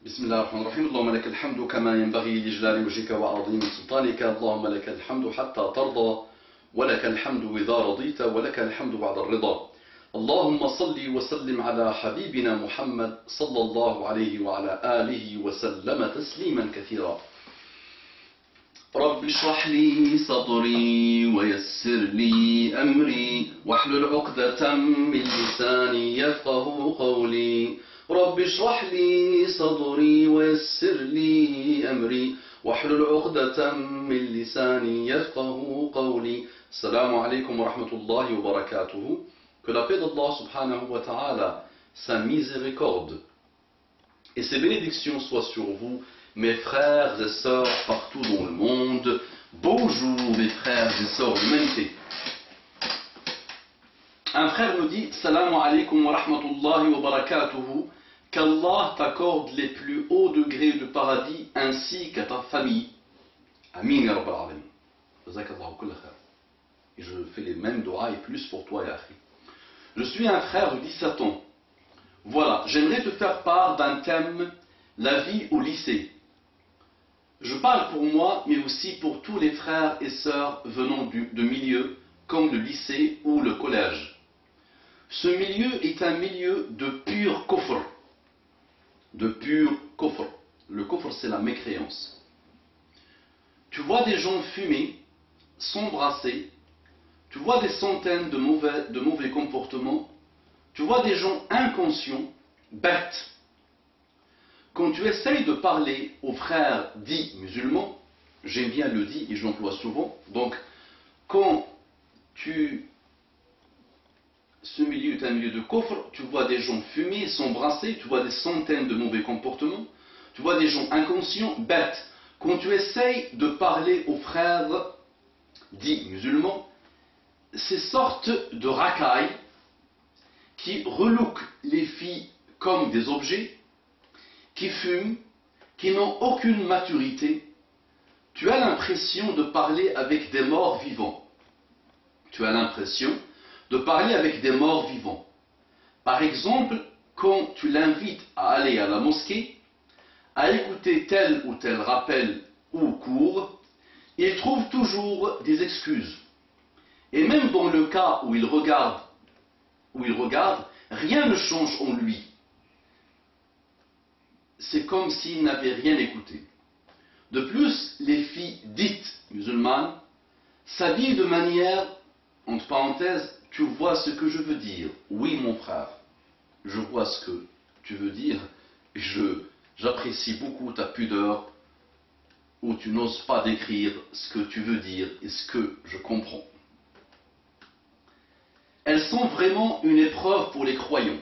بسم الله الرحمن الرحيم. اللهم لك الحمد كما ينبغي لجلال وجهك وعظيم سلطانك. اللهم لك الحمد حتى ترضى، ولك الحمد إذا رضيت، ولك الحمد بعد الرضا. اللهم صل وسلم على حبيبنا محمد صلى الله عليه وعلى آله وسلم تسليما كثيرا. رب اشرح لي صدري ويسر لي أمري واحلل عقدة من لساني يفقه قولي. رب اشرح لي صدري ويسر لي أمري واحلل عقدة من لساني يفقه قولي. السلام عليكم ورحمة الله وبركاته. Que la paix d'Allah subhanahu wa ta'ala, sa miséricorde et ses bénédictions soient sur vous, mes frères et sœurs partout dans le monde. Bonjour mes frères et sœurs de l'humanité. Un frère nous dit Salam alaikum wa rahmatullahi wa barakatuhu. Qu'Allah t'accorde les plus hauts degrés de paradis ainsi qu'à ta famille. Amin ya rabbal alamin. Jazakallahu kulla khair. Et je fais les mêmes doigts et plus pour toi ya akhi. Je suis un frère de 17 ans. Voilà, j'aimerais te faire part d'un thème, la vie au lycée. Je parle pour moi, mais aussi pour tous les frères et sœurs venant de milieux comme le lycée ou le collège. Ce milieu est un milieu de pur kufr. De pur kufr. Le kufr, c'est la mécréance. Tu vois des gens fumer, s'embrasser. Tu vois des centaines de mauvais comportements. Tu vois des gens inconscients, bêtes. Quand tu essayes de parler aux frères dits musulmans, j'aime bien le dit et je l'emploie souvent, donc quand ce milieu est un milieu de coffre, tu vois des gens fumer, s'embrasser, tu vois des centaines de mauvais comportements, tu vois des gens inconscients, bêtes. Quand tu essayes de parler aux frères dits musulmans, ces sortes de racailles qui relookent les filles comme des objets, qui fument, qui n'ont aucune maturité, tu as l'impression de parler avec des morts vivants. Tu as l'impression de parler avec des morts vivants. Par exemple, quand tu l'invites à aller à la mosquée, à écouter tel ou tel rappel ou cours, il trouve toujours des excuses. Et même dans le cas où il regarde, rien ne change en lui. C'est comme s'il n'avait rien écouté. De plus, les filles dites musulmanes s'habillent de manière, entre parenthèses, tu vois ce que je veux dire. Oui, mon frère, je vois ce que tu veux dire. J'apprécie beaucoup ta pudeur où tu n'oses pas décrire ce que tu veux dire et ce que je comprends. Elles sont vraiment une épreuve pour les croyants.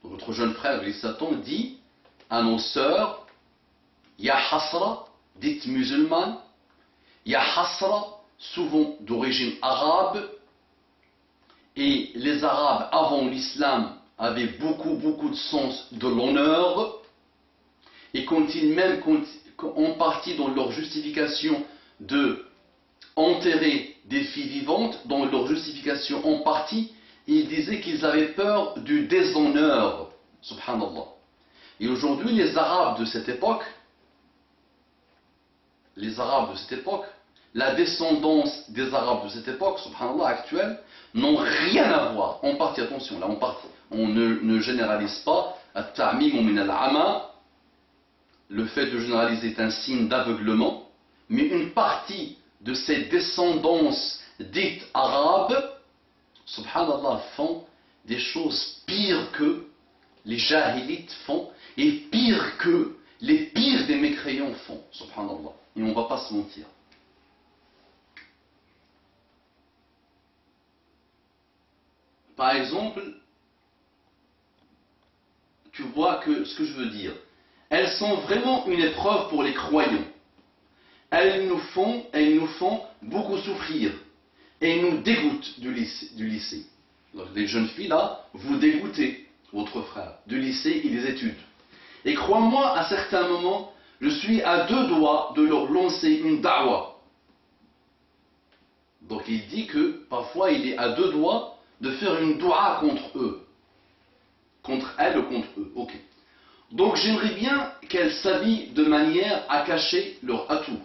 Votre jeune frère de Satan dit à nos sœurs, Ya Hasra, dites musulmanes, Ya Hasra, souvent d'origine arabe, et les Arabes avant l'islam avaient beaucoup de sens de l'honneur, et quand ils même ont parti dans leur justification de enterrer des filles vivantes, dans leur justification en partie, ils disaient qu'ils avaient peur du déshonneur, subhanallah. Et aujourd'hui, les Arabes de cette époque, la descendance des Arabes de cette époque, subhanallah, actuelle, n'ont rien à voir. En partie, attention, là, on ne généralise pas, at-ta'mim min al-ama, le fait de généraliser est un signe d'aveuglement, mais une partie de ces descendances dites arabes, subhanallah, font des choses pires que les jahilites font, et pires que les pires des mécréants font, subhanallah. Et on ne va pas se mentir. Par exemple, tu vois que ce que je veux dire, elles sont vraiment une épreuve pour les croyants. Elles nous font beaucoup souffrir et nous dégoûtent du lycée. Donc, les jeunes filles là, vous dégoûtez votre frère du lycée et des études. Et crois-moi, à certains moments, je suis à 2 doigts de leur lancer une da'wa. Donc il dit que parfois il est à 2 doigts de faire une dua contre eux. Contre elles ou contre eux. Ok. Donc j'aimerais bien qu'elles s'habillent de manière à cacher leur atout.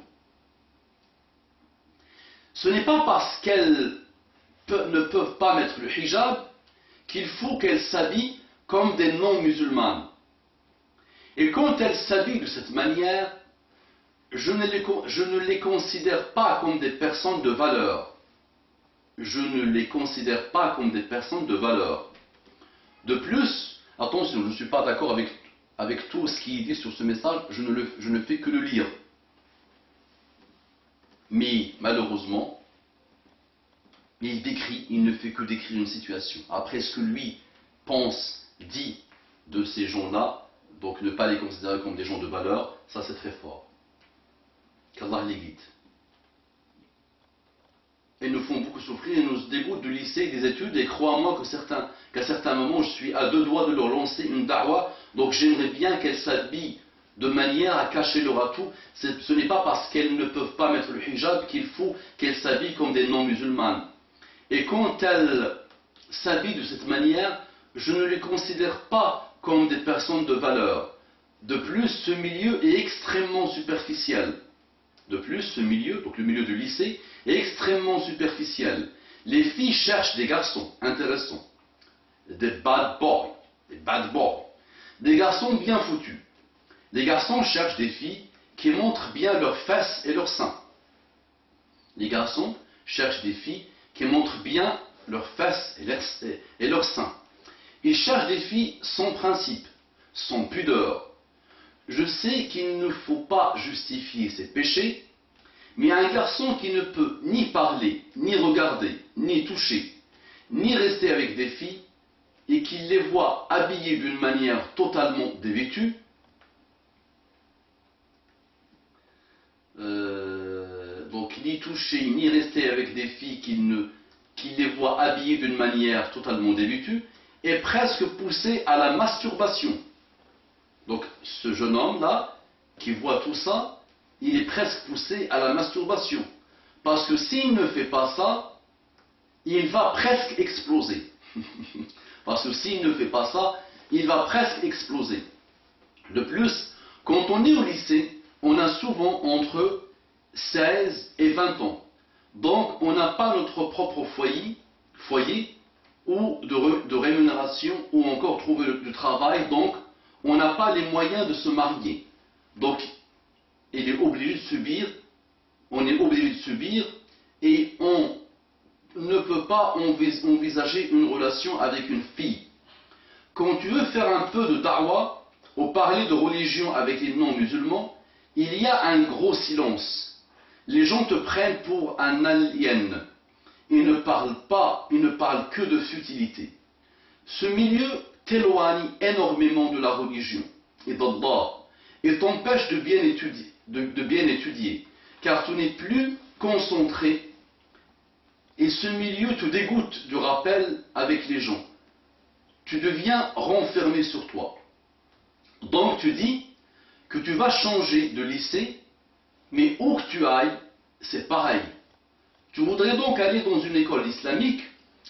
Ce n'est pas parce qu'elles ne peuvent pas mettre le hijab qu'il faut qu'elles s'habillent comme des non-musulmanes. Et quand elles s'habillent de cette manière, je ne les considère pas comme des personnes de valeur. Je ne les considère pas comme des personnes de valeur. De plus, attention, je ne suis pas d'accord avec tout ce qui est dit sur ce message, je ne fais que le lire. Mais malheureusement, il ne fait que décrire une situation. Après ce que lui pense, dit de ces gens-là, donc ne pas les considérer comme des gens de valeur, ça c'est très fort. Qu'Allah les guide. Ils nous font beaucoup souffrir, ils nous dégoûtent du lycée, des études, et crois-moi qu'à certains moments, je suis à deux doigts de leur lancer une da'wa, donc j'aimerais bien qu'elles s'habillent de manière à cacher leur atout. Ce n'est pas parce qu'elles ne peuvent pas mettre le hijab qu'il faut qu'elles s'habillent comme des non-musulmanes. Et quand elles s'habillent de cette manière, je ne les considère pas comme des personnes de valeur. De plus, ce milieu est extrêmement superficiel. De plus, ce milieu, donc le milieu du lycée, est extrêmement superficiel. Les filles cherchent des garçons intéressants, des bad boys, des garçons bien foutus. Les garçons cherchent des filles qui montrent bien leurs fesses et leurs seins. Les garçons cherchent des filles qui montrent bien leurs fesses et leurs seins. Ils cherchent des filles sans principe, sans pudeur. Je sais qu'il ne faut pas justifier ses péchés, mais un garçon qui ne peut ni parler, ni regarder, ni toucher, ni rester avec des filles, et qui les voit habillées d'une manière totalement dévêtue, donc ni toucher, ni rester avec des filles qui les voient habillées d'une manière totalement dévêtue, est presque poussé à la masturbation. Donc ce jeune homme-là, qui voit tout ça, il est presque poussé à la masturbation. Parce que s'il ne fait pas ça, il va presque exploser. Parce que s'il ne fait pas ça, il va presque exploser. De plus, quand on est au lycée, on a souvent entre 16 et 20 ans. Donc on n'a pas notre propre foyer ou de rémunération ou encore trouver du travail. Donc on n'a pas les moyens de se marier. Donc il est obligé de subir, on est obligé de subir et on ne peut pas envisager une relation avec une fille. Quand tu veux faire un peu de da'wah ou parler de religion avec les non-musulmans, il y a un gros silence. Les gens te prennent pour un alien. Ils ne parlent pas, ils ne parlent que de futilité. Ce milieu t'éloigne énormément de la religion et d'Allah et t'empêche de bien étudier, car tu n'es plus concentré et ce milieu te dégoûte du rappel avec les gens. Tu deviens renfermé sur toi. Donc tu dis que tu vas changer de lycée, mais où que tu ailles, c'est pareil. Tu voudrais donc aller dans une école islamique,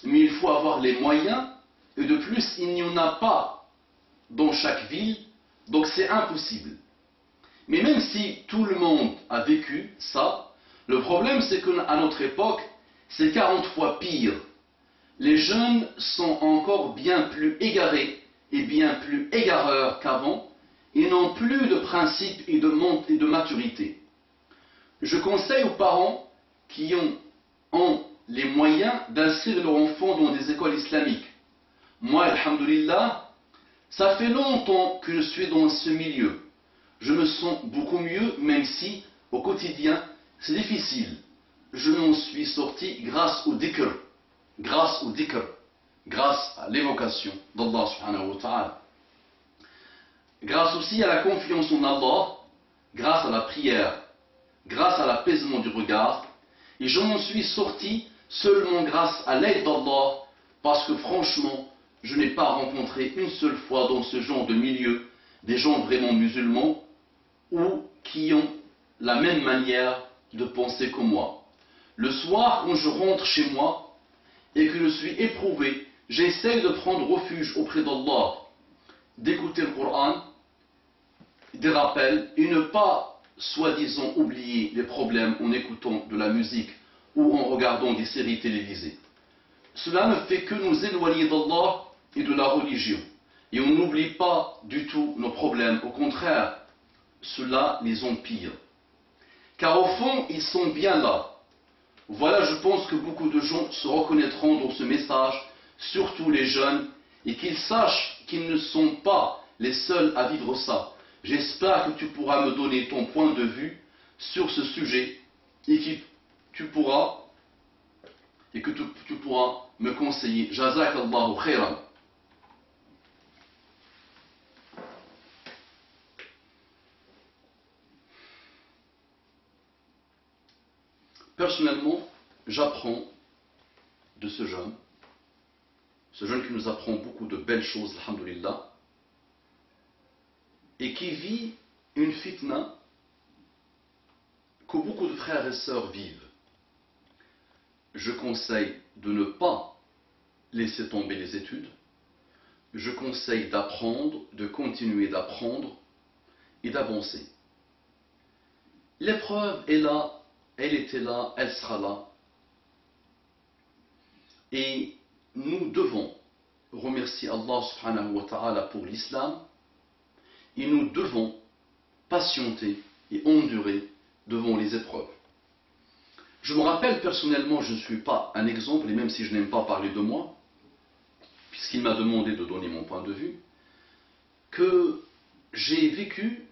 mais il faut avoir les moyens, et de plus, il n'y en a pas dans chaque ville, donc c'est impossible. Mais même si tout le monde a vécu ça, le problème c'est qu'à notre époque, c'est 40 fois pire. Les jeunes sont encore bien plus égarés et bien plus égareurs qu'avant. Ils n'ont plus de principe et de maturité. Je conseille aux parents qui ont les moyens d'inscrire leurs enfants dans des écoles islamiques. Moi, alhamdoulilah, ça fait longtemps que je suis dans ce milieu. Je me sens beaucoup mieux, même si au quotidien c'est difficile. Je m'en suis sorti grâce au dhikr, grâce à l'évocation d'Allah subhanahu wa ta'ala. Grâce aussi à la confiance en Allah, grâce à la prière, grâce à l'apaisement du regard, et je m'en suis sorti seulement grâce à l'aide d'Allah, parce que franchement, je n'ai pas rencontré une seule fois dans ce genre de milieu des gens vraiment musulmans ou qui ont la même manière de penser que moi. Le soir, quand je rentre chez moi et que je suis éprouvé, j'essaie de prendre refuge auprès d'Allah, d'écouter le Coran des rappels et ne pas, soi-disant, oublier les problèmes en écoutant de la musique ou en regardant des séries télévisées. Cela ne fait que nous éloigner d'Allah et de la religion. Et on n'oublie pas du tout nos problèmes. Au contraire, cela les empire. Car au fond, ils sont bien là. Voilà, je pense que beaucoup de gens se reconnaîtront dans ce message, surtout les jeunes, et qu'ils sachent qu'ils ne sont pas les seuls à vivre ça. J'espère que tu pourras me donner ton point de vue sur ce sujet et que tu pourras me conseiller. Jazakallahu khairan. Personnellement, j'apprends de ce jeune qui nous apprend beaucoup de belles choses, alhamdulillah, et qui vit une fitna que beaucoup de frères et sœurs vivent. Je conseille de ne pas laisser tomber les études. Je conseille d'apprendre, de continuer d'apprendre et d'avancer. L'épreuve est là, elle était là, elle sera là. Et nous devons remercier Allah subhanahu wa ta'ala pour l'islam et nous devons patienter et endurer devant les épreuves. Je me rappelle personnellement, je ne suis pas un exemple, et même si je n'aime pas parler de moi, puisqu'il m'a demandé de donner mon point de vue, que j'ai vécu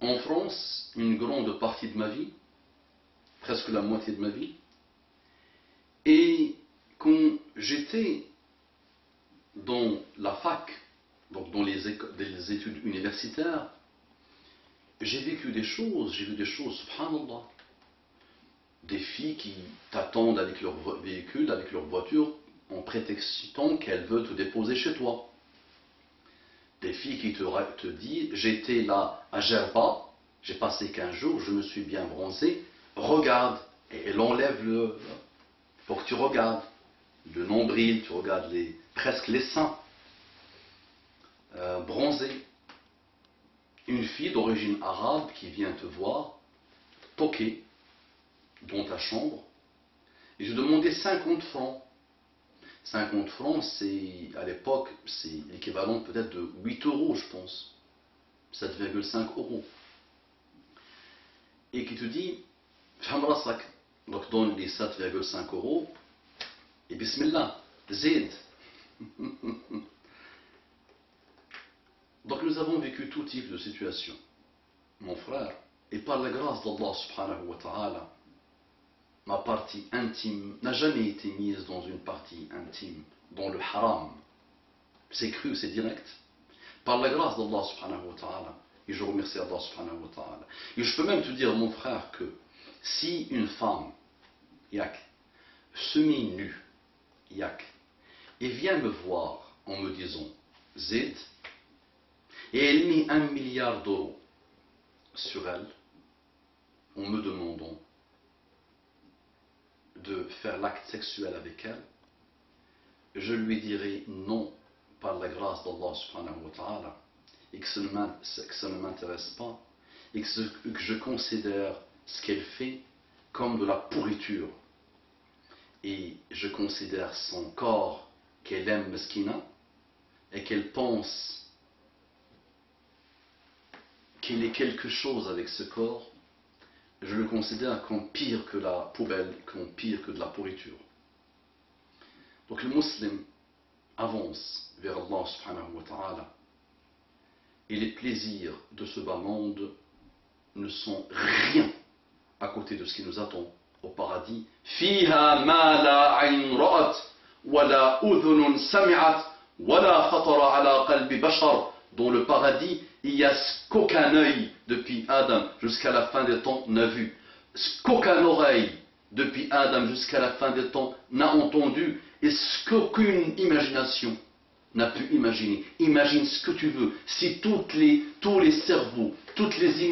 en France une grande partie de ma vie, presque la moitié de ma vie, et quand j'étais dans la fac, donc dans les études universitaires, j'ai vécu des choses, j'ai vu des choses, subhanallah, des filles qui t'attendent avec leur véhicule, avec leur voiture, en prétextant qu'elles veulent te déposer chez toi. Des filles qui te disent, j'étais là à Gerba, j'ai passé 15 jours, je me suis bien bronzé, regarde, et elle enlève le... Faut que tu regardes le nombril, tu regardes presque les seins, bronzés. Une fille d'origine arabe qui vient te voir, toquer dans ta chambre, et je demandais 50 francs. 50 francs, c'est, à l'époque, c'est l'équivalent peut-être de 8 euros, je pense. 7,5 euros. Et qui te dit, donc donne les 7,5 euros, et bismillah, zid. Donc nous avons vécu tout type de situation, mon frère, et par la grâce d'Allah subhanahu wa ta'ala, ma partie intime n'a jamais été mise dans une partie intime, dans le haram. C'est cru, c'est direct. Par la grâce d'Allah subhanahu wa ta'ala. Et je remercie Allah subhanahu wa ta'ala. Et je peux même te dire, mon frère, que si une femme, yak, semi-nue, yak, et vient me voir en me disant, zid, et elle met 1 milliard d'euros sur elle, en me demandant de faire l'acte sexuel avec elle, je lui dirai non par la grâce d'Allah subhanahu wa ta'ala, et que ça ne m'intéresse pas, et que je considère ce qu'elle fait comme de la pourriture, et je considère son corps qu'elle aime meskina, et qu'elle pense qu'il est quelque chose avec ce corps, je le considère comme pire que la poubelle, comme pire que de la pourriture. Donc le musulman avance vers Allah subhanahu wa ta'ala, et les plaisirs de ce bas monde ne sont rien à côté de ce qui nous attend au paradis. Fiha ma la ayn ra'at wa la udhunun sami'at wa la khatara ala qalbi bashar. Dans le paradis, il y a ce qu'aucun œil depuis Adam jusqu'à la fin des temps n'a vu, ce qu'aucune oreille depuis Adam jusqu'à la fin des temps n'a entendu, et ce qu'aucune imagination n'a pu imaginer. Imagine ce que tu veux. Si tous les cerveaux, toutes les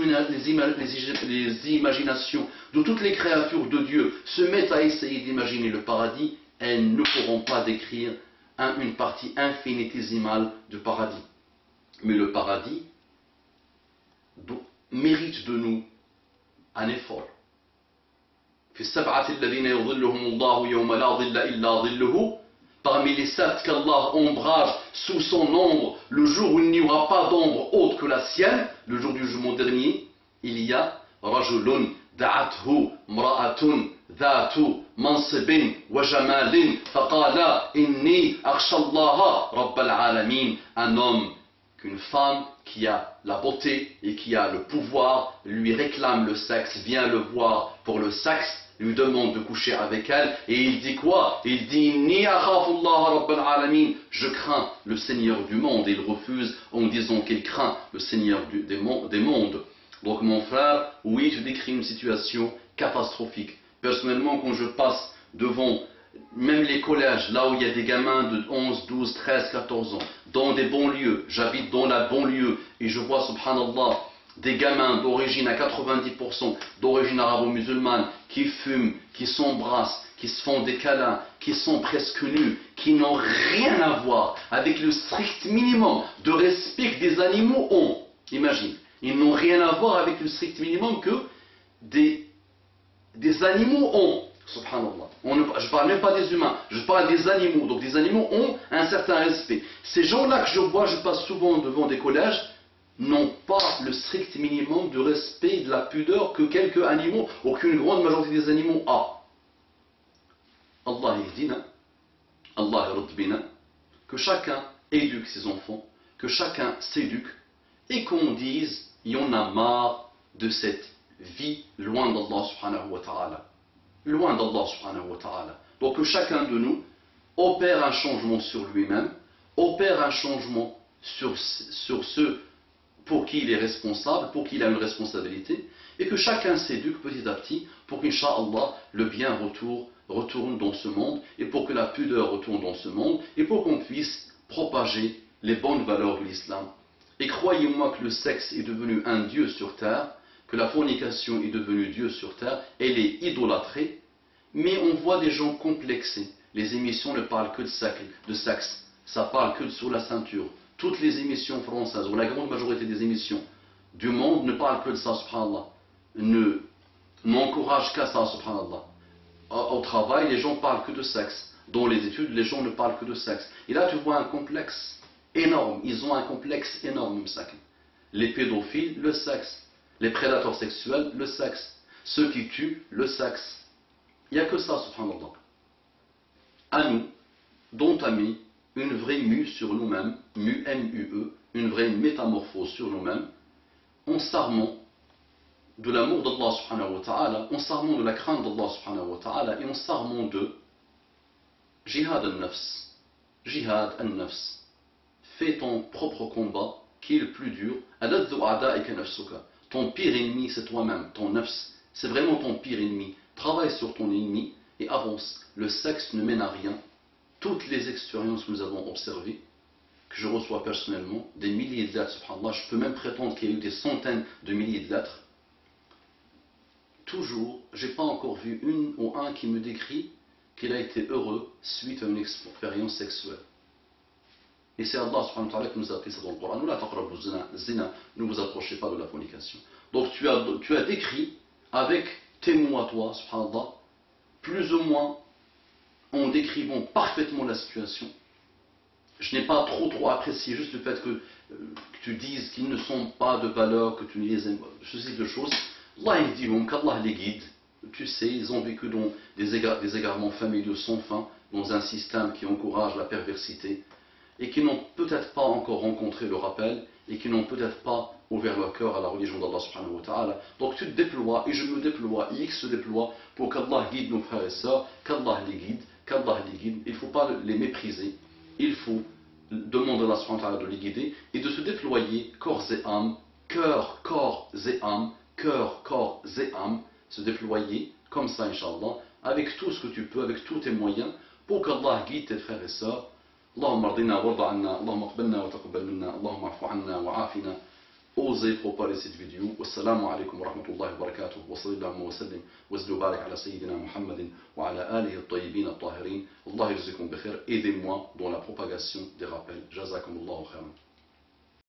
imaginations de toutes les créatures de Dieu se mettent à essayer d'imaginer le paradis, elles ne pourront pas décrire une partie infinitésimale du paradis. Mais le paradis mérite de nous un effort. Parmi les sept qu'Allah ombrage sous son ombre, le jour où il n'y aura pas d'ombre autre que la sienne, le jour du jugement dernier, il y a rajulun da'athu mra'atun dhatu mansibin wa jamalin faqala inni akhsha Allah rabbal alamin. Un homme qu'une femme qui a la beauté et qui a le pouvoir lui réclame le sexe, vient le voir pour le sexe, lui demande de coucher avec elle, et il dit quoi? Il dit Inni akhafullah rabbal alamin, je crains le Seigneur du monde. Et il refuse en disant qu'il craint le Seigneur des mondes. Donc mon frère, oui, tu décris une situation catastrophique. Personnellement, quand je passe devant même les collèges, là où il y a des gamins de 11, 12, 13, 14 ans, dans des banlieues, j'habite dans la banlieue, et je vois, subhanallah, des gamins d'origine à 90% d'origine arabo-musulmane qui fument, qui s'embrassent, qui se font des câlins, qui sont presque nus, qui n'ont rien à voir avec le strict minimum de respect que des animaux ont. Imagine, ils n'ont rien à voir avec le strict minimum que des animaux ont. Subhanallah. Je ne parle même pas des humains, je parle des animaux. Donc des animaux ont un certain respect. Ces gens-là que je vois, je passe souvent devant des collèges, n'ont pas le strict minimum de respect et de la pudeur que quelques animaux, ou qu'une grande majorité des animaux a. Allah yahdina, Allah yaradbina, que chacun éduque ses enfants, que chacun s'éduque, et qu'on dise, il y en a marre de cette vie loin d'Allah subhanahu wa ta'ala. Loin d'Allah subhanahu wa ta'ala. Donc que chacun de nous opère un changement sur lui-même, opère un changement sur ceux pour qui il est responsable, pour qui il a une responsabilité, et que chacun s'éduque petit à petit pour qu'Inch'Allah le bien retourne dans ce monde, et pour que la pudeur retourne dans ce monde, et pour qu'on puisse propager les bonnes valeurs de l'islam. Et croyez-moi que le sexe est devenu un dieu sur terre, que la fornication est devenue Dieu sur terre, elle est idolâtrée, mais on voit des gens complexés. Les émissions ne parlent que de sexe, ça parle que sur la ceinture. Toutes les émissions françaises, ou la grande majorité des émissions du monde ne parlent que de ça, subhanallah. N'encouragent qu'à ça, subhanallah. Au travail, les gens parlent que de sexe. Dans les études, les gens ne parlent que de sexe. Et là, tu vois un complexe énorme. Ils ont un complexe énorme, les pédophiles, le sexe. Les prédateurs sexuels, le sexe. Ceux qui tuent, le sexe. Il n'y a que ça, subhanallah. À nous, d'entamer une vraie mue sur nous-mêmes, mue, M-U-E, une vraie métamorphose sur nous-mêmes, en s'armant de l'amour d'Allah subhanahu wa ta'ala, en s'armant de la crainte d'Allah subhanahu wa ta'ala, et en s'armant de jihad al-nafs. Jihad al-nafs. Fais ton propre combat, qui est le plus dur. Aladdu a'da'ika nafsuka. Ton pire ennemi, c'est toi-même, ton nafs. C'est vraiment ton pire ennemi. Travaille sur ton ennemi et avance. Le sexe ne mène à rien. Toutes les expériences que nous avons observées, que je reçois personnellement, des milliers de lettres, subhanallah, je peux même prétendre qu'il y a eu des centaines de milliers de lettres. Toujours, je n'ai pas encore vu une ou un qui me décrit qu'il a été heureux suite à une expérience sexuelle. Et c'est Allah subhanahu wa ta'ala qui nous a appris ça dans le Coran. Ne vous approchez pas de la fornication. Donc tu as décrit avec tes mots à toi, subhanallah, plus ou moins en décrivant parfaitement la situation. Je n'ai pas trop apprécié juste le fait que tu dises qu'ils ne sont pas de valeur, que tu ne les aimes pas, ce type de choses. Allah il dit qu'Allah les guide. Tu sais, ils ont vécu dans des égarements familiaux sans fin, dans un système qui encourage la perversité, et qui n'ont peut-être pas encore rencontré le rappel, et qui n'ont peut-être pas ouvert leur cœur à la religion d'Allah subhanahu wa ta'ala. Donc tu te déploies, et je me déploie, et X se déploie, pour qu'Allah guide nos frères et sœurs, qu'Allah les guide, il ne faut pas les mépriser, il faut demander à Allah subhanahu wa ta'ala de les guider, et de se déployer corps et âme, cœur, corps et âme, cœur, corps et âme, se déployer comme ça, Inch'Allah, avec tout ce que tu peux, avec tous tes moyens, pour qu'Allah guide tes frères et sœurs. اللهم ارضنا وارض عنا اللهم اقبلنا وتقبل منا اللهم اعف عنا وعافنا. Osez propager cette vidéo. Wassalamu alaikum wa rahmatullahi wa barakatuh. Wa sallallahu wa sallim wa zdu barak ala sayyidina Muhammadin wa ala alihi at-tayyibin at-tahirin. Allah yajzikum bi khair. Aidez-moi dans la propagation des rappels. Jazakumullahu khairan.